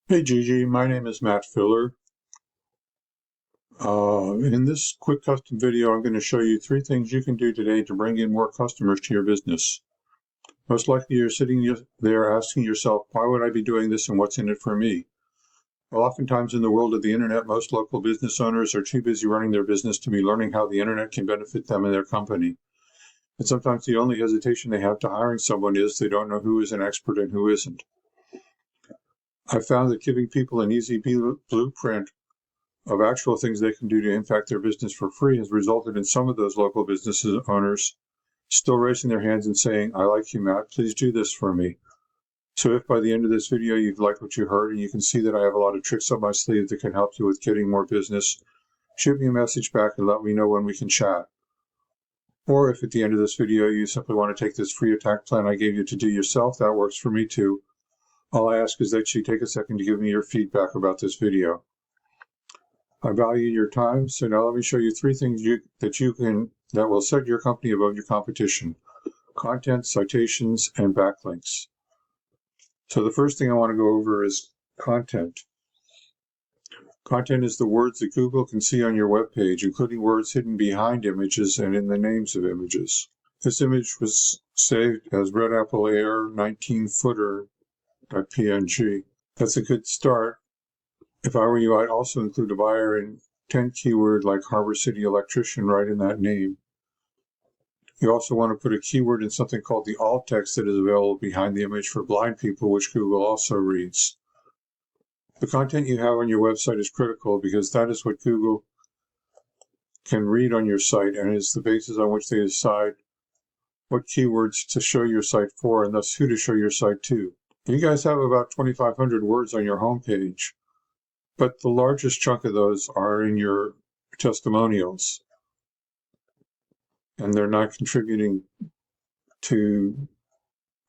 Hey Gigi, my name is Matt Filler. In this quick custom video, I'm going to show you 3 things you can do today to bring in more customers to your business. Most likely you're sitting there asking yourself, why would I be doing this and what's in it for me? Well, oftentimes in the world of the internet, most local business owners are too busy running their business to be learning how the internet can benefit them and their company. And sometimes the only hesitation they have to hiring someone is they don't know who is an expert and who isn't. I found that giving people an easy blueprint of actual things they can do to impact their business for free has resulted in some of those local business owners still raising their hands and saying, I like you, Matt, please do this for me. So if by the end of this video you've liked what you heard and you can see that I have a lot of tricks up my sleeve that can help you with getting more business, shoot me a message back and let me know when we can chat. Or if at the end of this video you simply want to take this free attack plan I gave you to do yourself, that works for me too. All I ask is that you take a second to give me your feedback about this video. I value your time, so now let me show you 3 things that will set your company above your competition: content, citations, and backlinks. So the first thing I want to go over is content. Content is the words that Google can see on your web page, including words hidden behind images and in the names of images. This image was saved as Red Apple Air 19-footer.png. That's a good start. If I were you, I'd also include a buyer intent keyword like Harbor City Electrician right in that name. You also want to put a keyword in something called the alt text that is available behind the image for blind people, which Google also reads. The content you have on your website is critical because that is what Google can read on your site and is the basis on which they decide what keywords to show your site for and thus who to show your site to. You guys have about 2,500 words on your homepage, but the largest chunk of those are in your testimonials, and they're not contributing to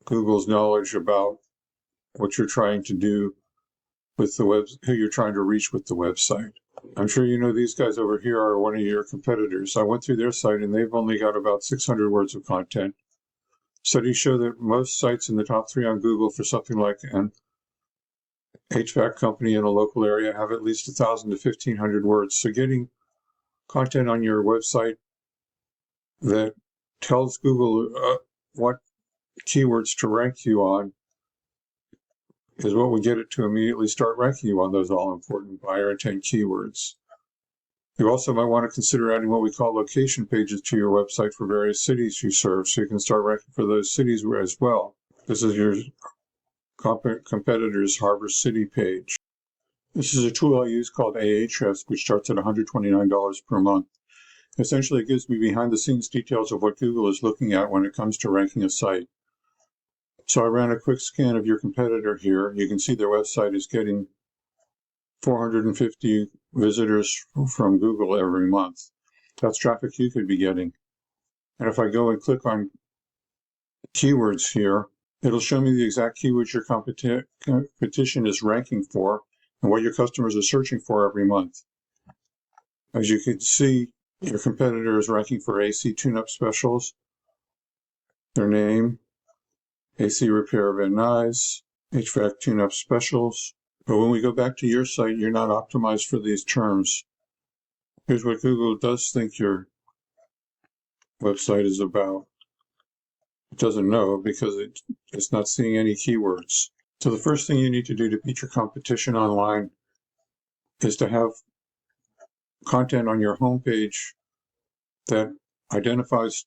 Google's knowledge about what you're trying to do with the web, who you're trying to reach with the website. I'm sure you know these guys over here are one of your competitors. I went through their site and they've only got about 600 words of content. Studies show that most sites in the top 3 on Google for something like an HVAC company in a local area have at least 1,000 to 1,500 words. So getting content on your website that tells Google what keywords to rank you on is what will get it to immediately start ranking you on those all-important buyer intent keywords. You also might want to consider adding what we call location pages to your website for various cities you serve, so you can start ranking for those cities as well. This is your competitor's Harbor City page. This is a tool I use called Ahrefs, which starts at $129 per month. Essentially, it gives me behind-the-scenes details of what Google is looking at when it comes to ranking a site. So I ran a quick scan of your competitor here. You can see their website is getting 450 visitors from Google every month. That's traffic you could be getting. And if I go and click on keywords here, it'll show me the exact keywords your competition is ranking for and what your customers are searching for every month. As you can see, your competitor is ranking for AC tune-up specials, their name, AC repair Van Nuys, HVAC tune-up specials. But when we go back to your site, you're not optimized for these terms. Here's what Google does think your website is about. It doesn't know because it's not seeing any keywords. So the first thing you need to do to beat your competition online is to have content on your homepage that identifies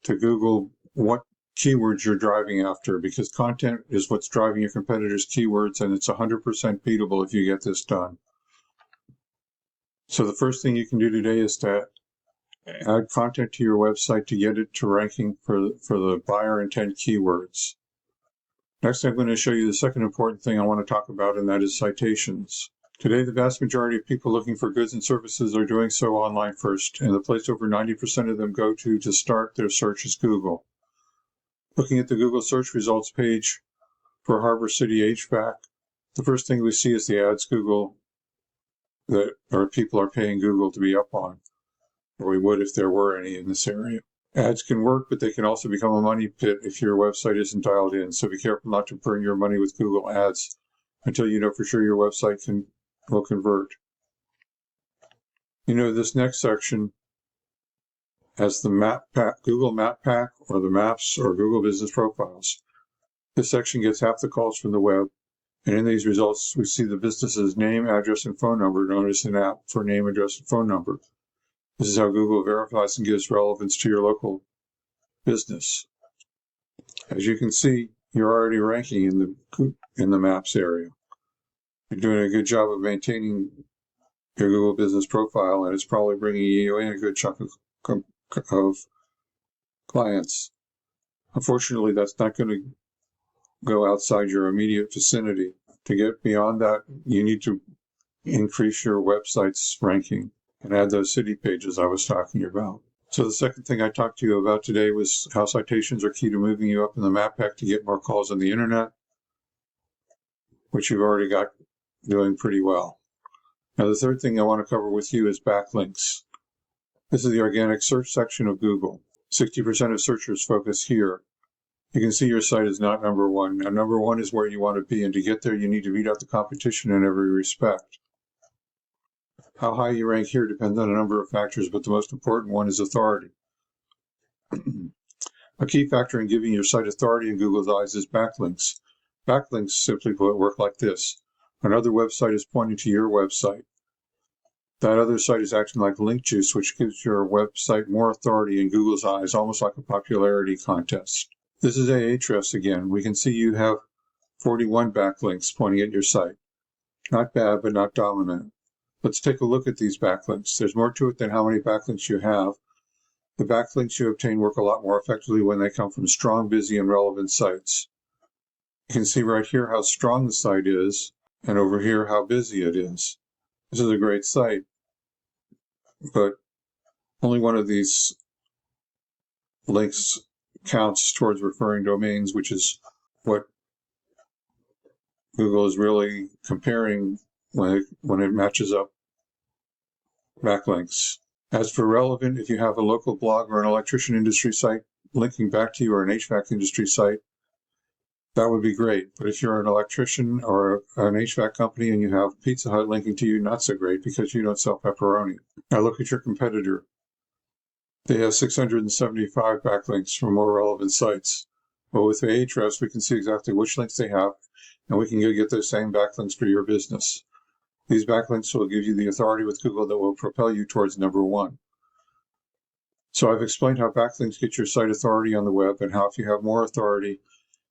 to Google what keywords you're driving after, because content is what's driving your competitors' keywords, and it's 100% beatable if you get this done. So the first thing you can do today is to add content to your website to get it to ranking for the buyer intent keywords. Next, I'm going to show you the second important thing I want to talk about, and that is citations. Today, the vast majority of people looking for goods and services are doing so online first, and the place over 90% of them go to start their search is Google. Looking at the Google search results page for Harbor City HVAC, the first thing we see is the ads people are paying Google to be up on, or we would if there were any in this area. Ads can work, but they can also become a money pit if your website isn't dialed in, so be careful not to burn your money with Google ads until you know for sure your website will convert. This next section has the Map Pack, Google Map Pack, or the Maps, or Google Business Profiles. This section gets half the calls from the web, and in these results, we see the business's name, address, and phone number, known as an app for name, address, and phone number. This is how Google verifies and gives relevance to your local business. As you can see, you're already ranking in the Maps area. You're doing a good job of maintaining your Google Business Profile, and it's probably bringing you in a good chunk of clients. Unfortunately, that's not going to go outside your immediate vicinity. To get beyond that, you need to increase your website's ranking and add those city pages I was talking about. So the second thing I talked to you about today was how citations are key to moving you up in the Map Pack to get more calls on the internet, which you've already got doing pretty well. Now, the third thing I want to cover with you is backlinks. This is the organic search section of Google. 60% of searchers focus here. You can see your site is not number one. Now, number one is where you want to be, and to get there, you need to beat out the competition in every respect. How high you rank here depends on a number of factors, but the most important one is authority. A key factor in giving your site authority in Google's eyes is backlinks. Backlinks, simply put, work like this. Another website is pointing to your website. That other site is acting like link juice, which gives your website more authority in Google's eyes, almost like a popularity contest. This is Ahrefs again. We can see you have 41 backlinks pointing at your site. Not bad, but not dominant. Let's take a look at these backlinks. There's more to it than how many backlinks you have. The backlinks you obtain work a lot more effectively when they come from strong, busy, and relevant sites. You can see right here how strong the site is, and over here how busy it is. This is a great site, but only one of these links counts towards referring domains, which is what Google is really comparing when it matches up backlinks. As for relevant, if you have a local blog or an electrician industry site linking back to you, or an HVAC industry site, that would be great. But if you're an electrician or an HVAC company and you have Pizza Hut linking to you, not so great, because you don't sell pepperoni. Now look at your competitor. They have 675 backlinks from more relevant sites. But with Ahrefs, we can see exactly which links they have, and we can get those same backlinks for your business. These backlinks will give you the authority with Google that will propel you towards number one. So I've explained how backlinks get your site authority on the web, and how if you have more authority,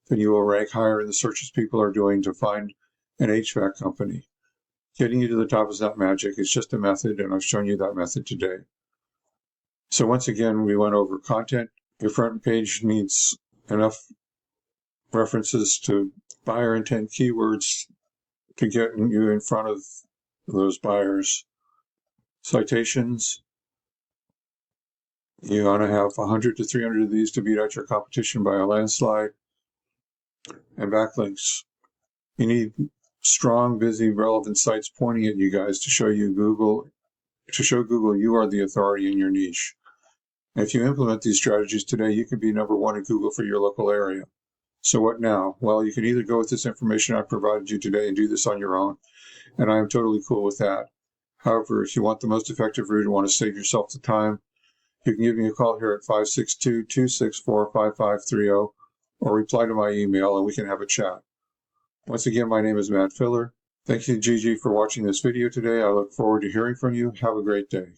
then you will rank higher in the searches people are doing to find an HVAC company. Getting you to the top is not magic, it's just a method, and I've shown you that method today. So once again, we went over content. Your front page needs enough references to buyer intent keywords to get you in front of those buyers. Citations, you want to have 100 to 300 of these to beat out your competition by a landslide. And backlinks, you need strong, busy, relevant sites pointing at you guys to show Google you are the authority in your niche. And if you implement these strategies today, you can be number one in Google for your local area. So what now? Well, you can either go with this information I provided you today and do this on your own, and I am totally cool with that. However, if you want the most effective route and want to save yourself the time, you can give me a call here at 562-264-5530 or reply to my email and we can have a chat. Once again, my name is Matt Filler. Thank you, Gigi, for watching this video today. I look forward to hearing from you. Have a great day.